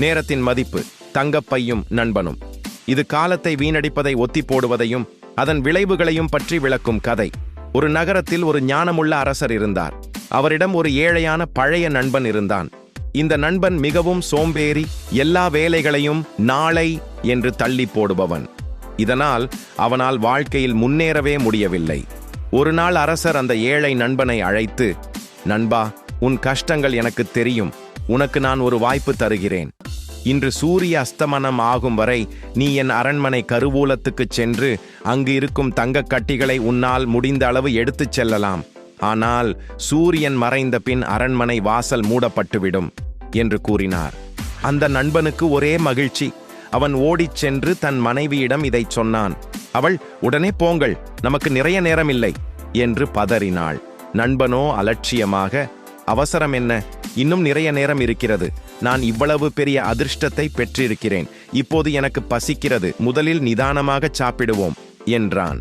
நேரத்தின் மதிப்பு, தங்கப்பையும் நண்பனும். இது காலத்தை வீணடிப்பதை ஒத்தி போடுவதையும் அதன் விளைவுகளையும் பற்றி விளக்கும் கதை. ஒரு நகரத்தில் ஒரு ஞானமுள்ள அரசர் இருந்தார். அவரிடம் ஒரு ஏழையான பழைய நண்பன் இருந்தான். இந்த நண்பன் மிகவும் சோம்பேறி, எல்லா வேலைகளையும் நாளை என்று தள்ளி போடுபவன். இதனால் அவனால் வாழ்க்கையில் முன்னேறவே முடியவில்லை. ஒரு நாள் அரசர் அந்த ஏழை நண்பனை அழைத்து, நண்பா, உன் கஷ்டங்கள் எனக்கு தெரியும். உனக்கு நான் ஒரு வாய்ப்பு தருகிறேன். இன்று சூரிய அஸ்தமனம் ஆகும் வரை நீ என் அரண்மனை கருவூலத்துக்குச் சென்று அங்கு இருக்கும் தங்கக் கட்டிகளை உன்னால் முடிந்த அளவு எடுத்துச் செல்லலாம். ஆனால் சூரியன் மறைந்த பின் அரண்மனை வாசல் மூடப்பட்டுவிடும் என்று கூறினார். அந்த நண்பனுக்கு ஒரே மகிழ்ச்சி. அவன் ஓடிச் சென்று தன் மனைவியிடம் இதைச் சொன்னான். அவள், உடனே போங்கள், நமக்கு நிறைய நேரம் இல்லை என்று பதறினாள். நண்பனோ அலட்சியமாக, அவசரம் என்ன, இன்னும் நிறைய நேரம் இருக்கிறது. நான் இவ்வளவு பெரிய அதிர்ஷ்டத்தை பெற்றிருக்கிறேன். இப்போது எனக்கு பசிக்கிறது, முதலில் நிதானமாக சாப்பிடுவோம் என்றான்.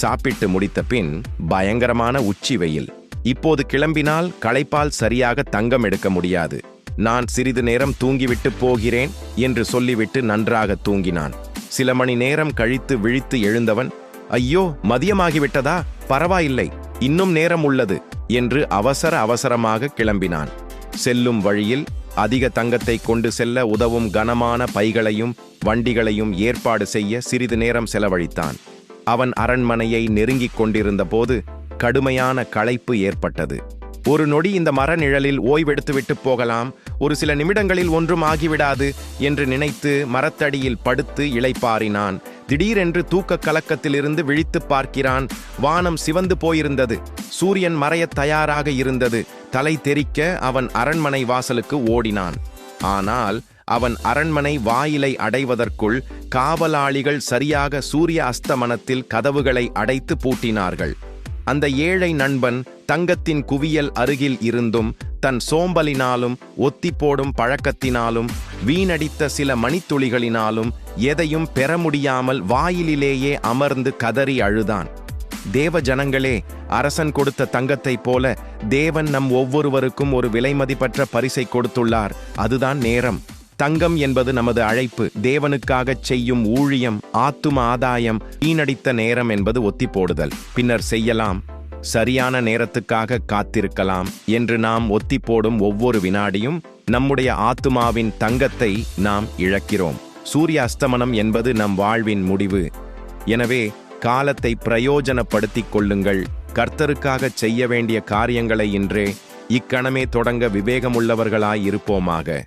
சாப்பிட்டு முடித்த பின் பயங்கரமான உச்சி வெயில். இப்போது கிளம்பினால் களைப்பால் சரியாக தங்கம் எடுக்க முடியாது. நான் சிறிது நேரம் தூங்கிவிட்டு போகிறேன் என்று சொல்லிவிட்டு நன்றாக தூங்கினான். சில மணி நேரம் கழித்து விழித்து எழுந்தவன், ஐயோ, மதியமாகிவிட்டதா? பரவாயில்லை, இன்னும் நேரம் உள்ளது என்று அவசரமாக கிளம்பினான். செல்லும் வழியில் அதிக தங்கத்தை கொண்டு செல்ல உதவும் கனமான பைகளையும் வண்டிகளையும் ஏற்பாடு செய்ய சிறிது நேரம் செலவழித்தான். அவன் அரண்மனையை நெருங்கிக் கொண்டிருந்த போது கடுமையான களைப்பு ஏற்பட்டது. ஒரு நொடி இந்த மர நிழலில் ஓய்வெடுத்துவிட்டு போகலாம், ஒரு சில நிமிடங்களில் ஒன்றும் ஆகிவிடாது என்று நினைத்து மரத்தடியில் படுத்து இளைப்பாறினான். திடீரென்று தூக்க கலக்கத்திலிருந்து விழித்து பார்க்கிறான். வானம் சிவந்து போயிருந்தது. சூரியன் மறையத் தயாராக இருந்தது. தலை தெறிக்க அவன் அரண்மனை வாசலுக்கு ஓடினான். ஆனால் அவன் அரண்மனை வாயிலை அடைவதற்குள் காவலாளிகள் சரியாக சூரிய அஸ்தமனத்தில் கதவுகளை அடைத்து பூட்டினார்கள். அந்த ஏழை நண்பன் தங்கத்தின் குவியல் அருகில் இருந்தும் தன் சோம்பலினாலும் ஒத்தி போடும் பழக்கத்தினாலும் வீணடித்த சில மணித்துளிகளினாலும் எதையும் பெற முடியாமல் வாயிலிலேயே அமர்ந்து கதறி அழுதான். தேவ ஜனங்களே, அரசன் கொடுத்த தங்கத்தைப் போல தேவன் நம் ஒவ்வொருவருக்கும் ஒரு விலைமதிப்பற்ற பரிசை கொடுத்துள்ளார். அதுதான் நேரம். தங்கம் என்பது நமது அழைப்பு, தேவனுக்காகச் செய்யும் ஊழியம், ஆத்தும ஆதாயம். வீணடித்த நேரம் என்பது ஒத்தி போடுதல். பின்னர் செய்யலாம், சரியான நேரத்துக்காக காத்திருக்கலாம் என்று நாம் ஒத்தி போடும் ஒவ்வொரு வினாடியும் நம்முடைய ஆத்துமாவின் தங்கத்தை நாம் இழக்கிறோம். சூரிய அஸ்தமனம் என்பது நம் வாழ்வின் முடிவு. எனவே காலத்தை பிரயோஜனப்படுத்திக் கொள்ளுங்கள். கர்த்தருக்காக செய்ய வேண்டிய காரியங்களை இன்றே இக்கணமே தொடங்க விவேகமுள்ளவர்களாய் இருப்போமாக.